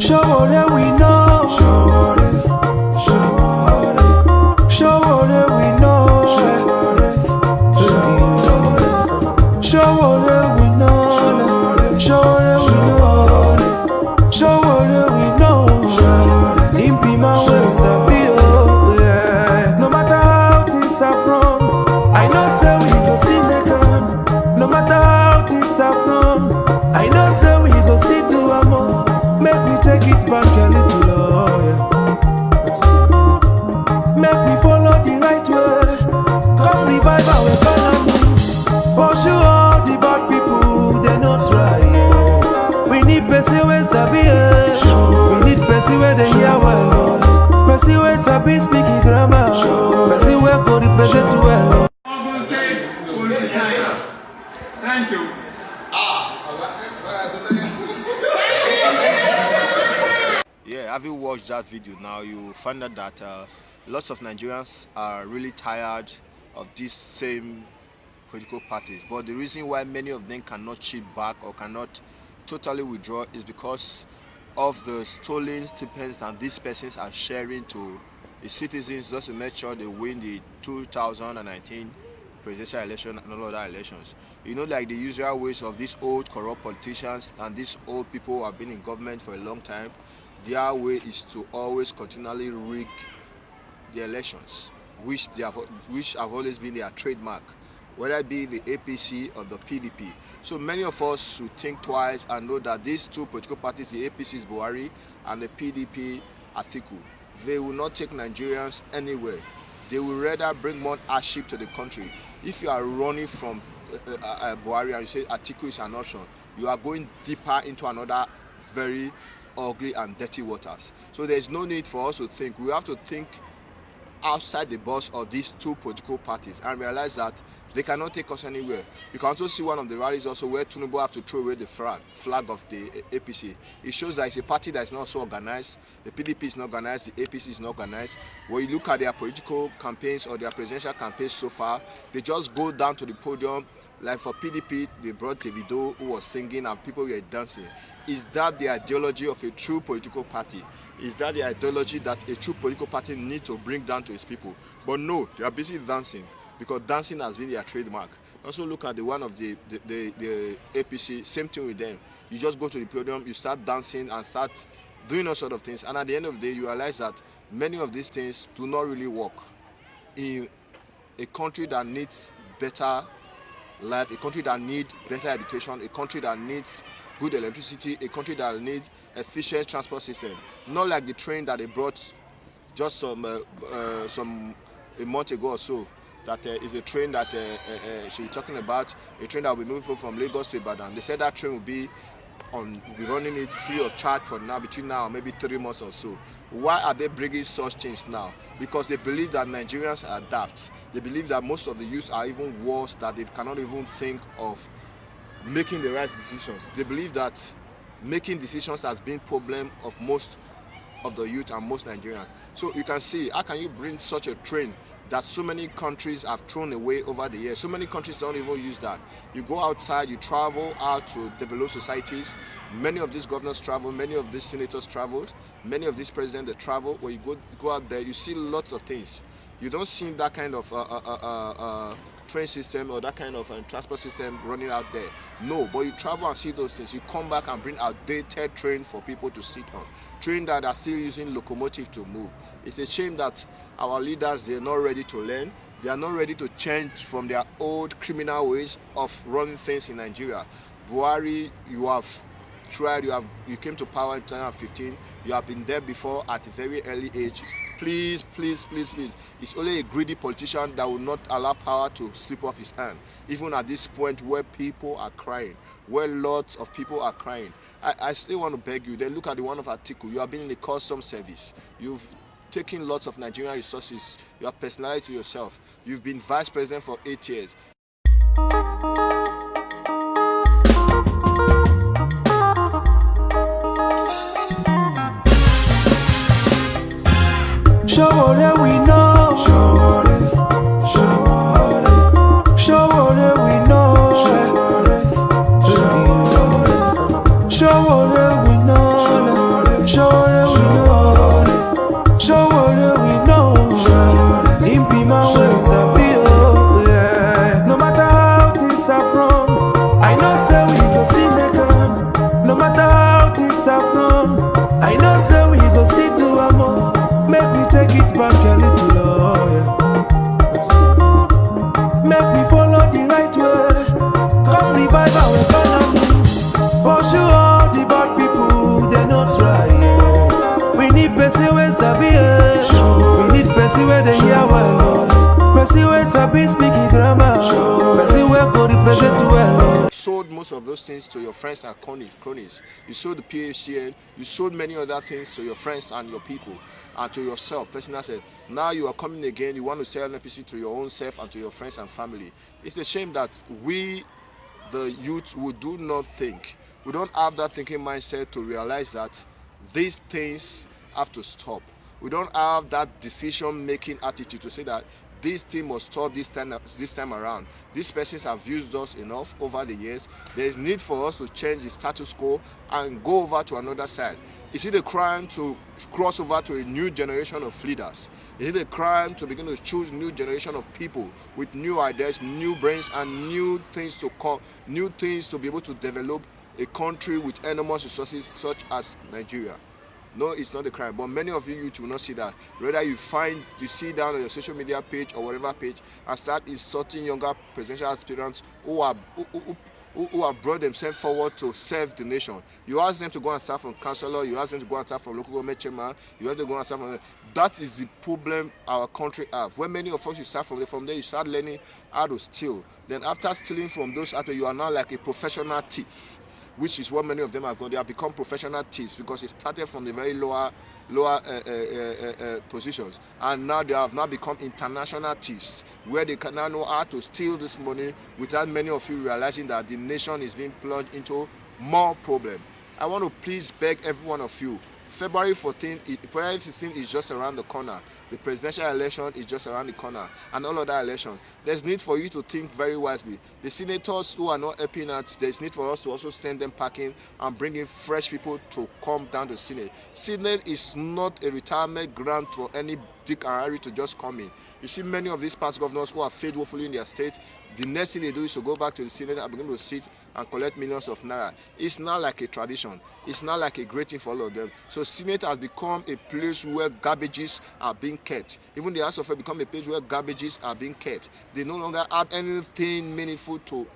Sowore we know. Sowore, Sowore, Sowore we know. Sowore, Sowore we know. Sowore we know. Sowore we know. Him be my way sabi oh yeah. No matter how things are from, I know say we go still make am. No matter how things are from, I know say we go still do am more. Make we take it back a little, oh yeah. Make we follow the right way. Come revive our economy. Pursue all the bad people, they no try. Yeah. We need person wey sabi, yeah. We need person wey dey hear well, person wey sabi speak grammar, person wey go represent well. Thank you. Yeah, having watched that video now, you find out that lots of Nigerians are really tired of these same political parties. But the reason why many of them cannot cheat back or cannot totally withdraw is because of the stolen stipends that these persons are sharing to the citizens just to make sure they win the 2019 presidential election and all other elections. You know, like the usual ways of these old corrupt politicians and these old people who have been in government for a long time. Their way is to always continually rig the elections, which have always been their trademark, whether it be the APC or the PDP. So many of us should think twice and know that these two political parties, the APC is Buhari and the PDP Atiku, they will not take Nigerians anywhere. They will rather bring more hardship to the country. If you are running from Buhari and you say Atiku is an option, you are going deeper into another very ugly and dirty waters. So there is no need for us to think. We have to think outside the box of these two political parties and realize that they cannot take us anywhere. You can also see one of the rallies also where Tinubu have to throw away the flag of the APC. It shows that it's a party that is not so organized. The PDP is not organized, the APC is not organized. When you look at their political campaigns or their presidential campaigns so far, they just go down to the podium. Like for PDP, they brought Davido who was singing and people were dancing. Is that the ideology of a true political party? Is that the ideology that a true political party needs to bring down to its people? But no, they are busy dancing because dancing has been their trademark. Also look at the one of the APC, same thing with them. You just go to the podium, you start dancing and start doing all sort of things. And at the end of the day, you realize that many of these things do not really work in a country that needs better life, a country that needs better education, a country that needs good electricity, a country that needs efficient transport system. Not like the train that they brought just a month ago or so. That is a train that she'll be talking about, a train that will be moving from Lagos to Ibadan. They said that train will be running it free of charge for now, between now and maybe 3 months or so. Why are they bringing such things now? Because they believe that Nigerians are daft. They believe that most of the youths are even worse, that they cannot even think of making the right decisions. They believe that making decisions has been problem of most of the youth and most Nigerians. So you can see, how can you bring such a train that so many countries have thrown away over the years? So many countries don't even use that. You go outside, you travel out to developed societies. Many of these governors travel, many of these senators travel, many of these presidents they travel. When you go out there, you see lots of things. You don't see that kind of train system or that kind of transport system running out there. No, but you travel and see those things. You come back and bring outdated train for people to sit on. Train that are still using locomotive to move. It's a shame that our leaders, they're not ready to learn. They are not ready to change from their old criminal ways of running things in Nigeria. Buhari, you have tried, you came to power in 2015. You have been there before at a very early age. Please, please, please, please. It's only a greedy politician that will not allow power to slip off his hand. Even at this point where people are crying, where lots of people are crying. I still want to beg you, then look at the one of Atiku. You have been in the custom service. You've taken lots of Nigerian resources. You have personality to yourself. You've been vice president for 8 years. Sowore we know. Sowore, Sowore, Sowore we know. Sowore, Sowore, Sowore we know. person wey sabi speak grammar, person wey go represent well. You sold most of those things to your friends and cronies. You sold the PHCN, you sold many other things to your friends and your people and to yourself, personal self. Now you are coming again, you want to sell NPC to your own self and to your friends and family. It's a shame that we, the youth, we do not think. We don't have that thinking mindset to realize that these things have to stop. We don't have that decision-making attitude to say that this thing must stop this time around. These persons have used us enough over the years. There is need for us to change the status quo and go over to another side. Is it a crime to cross over to a new generation of leaders? Is it a crime to begin to choose new generation of people with new ideas, new brains, and new things to come, new things to be able to develop a country with enormous resources such as Nigeria? No, it's not a crime, but many of you will not see that. Rather, you see down on your social media page or whatever page and start insulting younger presidential aspirants who have brought themselves forward to serve the nation. You ask them to go and serve from councillor, you ask them to go and serve from local government chairman, you ask them to go and serve from. That is the problem our country have. When many of us you start from there, you start learning how to steal. Then after stealing from those after you are now like a professional thief, which is what many of them have gone. They have become professional thieves because it started from the very lower positions, and now they have now become international thieves, where they can now know how to steal this money without many of you realizing that the nation is being plunged into more problem. I want to please beg every one of you. February 14th, February 16th is just around the corner. The presidential election is just around the corner, and all other elections. There's need for you to think very wisely. The senators who are not helping out, there's need for us to also send them packing and bring in fresh people to come down to Senate. Senate is not a retirement grant for any Dick and Harry to just come in. You see many of these past governors who are faithfully in their state, the next thing they do is to go back to the Senate and begin to sit and collect millions of naira. It's not like a tradition. It's not like a great thing for all of them. So Senate has become a place where garbages are being kept. Even the House of Rep become a place where garbages are being kept. They no longer have anything meaningful to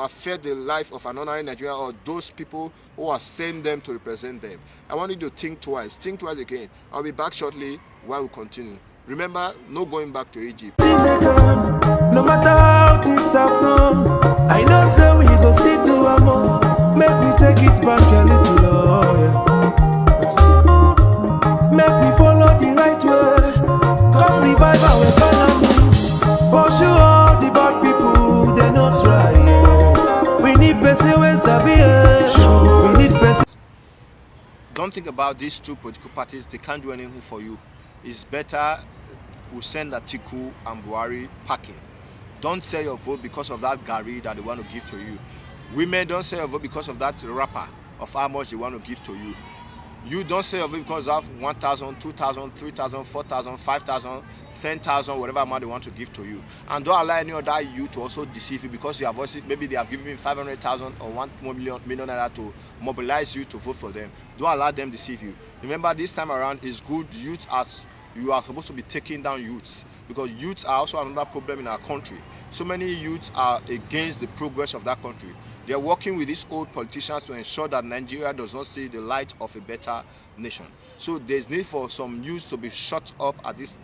affect the life of an ordinary Nigerian or those people who are sent them to represent them. I want you to think twice. Think twice again. I'll be back shortly while we continue. Remember, no going back to Egypt. No matter how things are from, I know say we go still do a more. Make we take it back a little, oh yeah. Make we follow the right way. Come revive our economy. Pursue all the bad people, they not try. Yeah. We need person wey sabi. We need person. Don't think about these two political parties. They can't do anything for you. It's better we send Atiku and Buhari packing. Don't sell your vote because of that Gary that they want to give to you. Women, don't sell your vote because of that rapper of how much they want to give to you. You don't sell your vote because of 1,000, 2,000, 3,000, 4,000, 5,000, 10,000, whatever amount they want to give to you. And don't allow any other you to also deceive you because you have also, maybe they have given me 500,000 or 1 million naira to mobilize you to vote for them. Don't allow them deceive you. Remember, this time around is good youth as you are supposed to be taking down youths, because youths are also another problem in our country. So many youths are against the progress of that country. They are working with these old politicians to ensure that Nigeria does not see the light of a better nation. So there's need for some youths to be shut up at this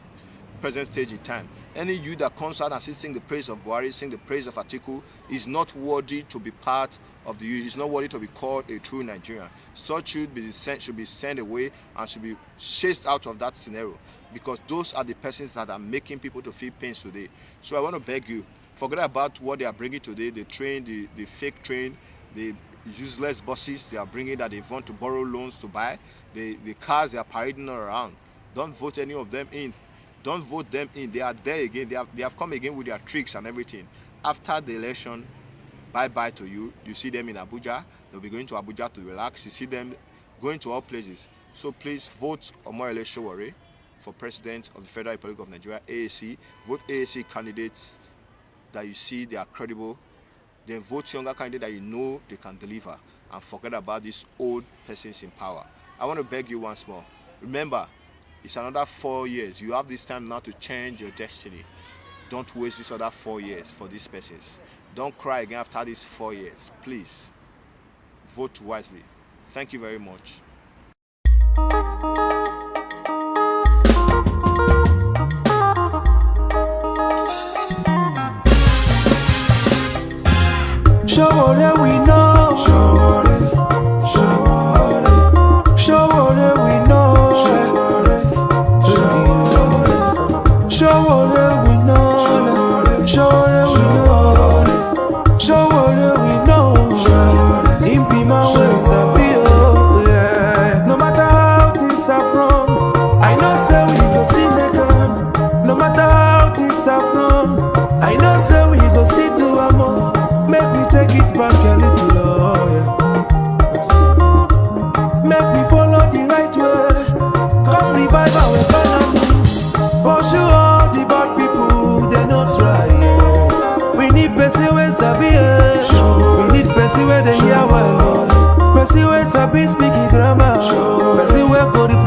present stage in time. Any youth that comes out and sing the praise of Buhari, sing the praise of Atiku, is not worthy to be part of the youth. Is not worthy to be called a true Nigerian. Such should be sent away and should be chased out of that scenario, because those are the persons that are making people to feel pains today. So I want to beg you, forget about what they are bringing today, the train, the fake train, the useless buses they are bringing that they want to borrow loans to buy, the cars they are parading around. Don't vote any of them in. Don't vote them in. They are there again. They have come again with their tricks and everything. After the election, bye-bye to you. You see them in Abuja. They'll be going to Abuja to relax. You see them going to all places. So please vote Omoyele Sowore for President of the Federal Republic of Nigeria, AAC. Vote AAC candidates that you see they are credible. Then vote younger candidates that you know they can deliver. And forget about these old persons in power. I want to beg you once more. Remember, it's another 4 years. You have this time now to change your destiny. Don't waste this other 4 years for these persons. Don't cry again after these 4 years. Please, vote wisely. Thank you very much. Sowore we know. Sowore, Sowore, Sowore we know. Sowore we know. Sowore we know. Sowore we know. Him be my way, sabi oh yeah. No matter how things are from, I know say we go still make am. No matter how things are from, I know say we go still do am more. Make we take it back a little, oh yeah. Make we follow the right way. Come revive our economy. Pursue all the bad people, they no try. Yeah. We need person wey sabi, we need person wey dey hear well, person wey sabi speak grammar, person wey go replace.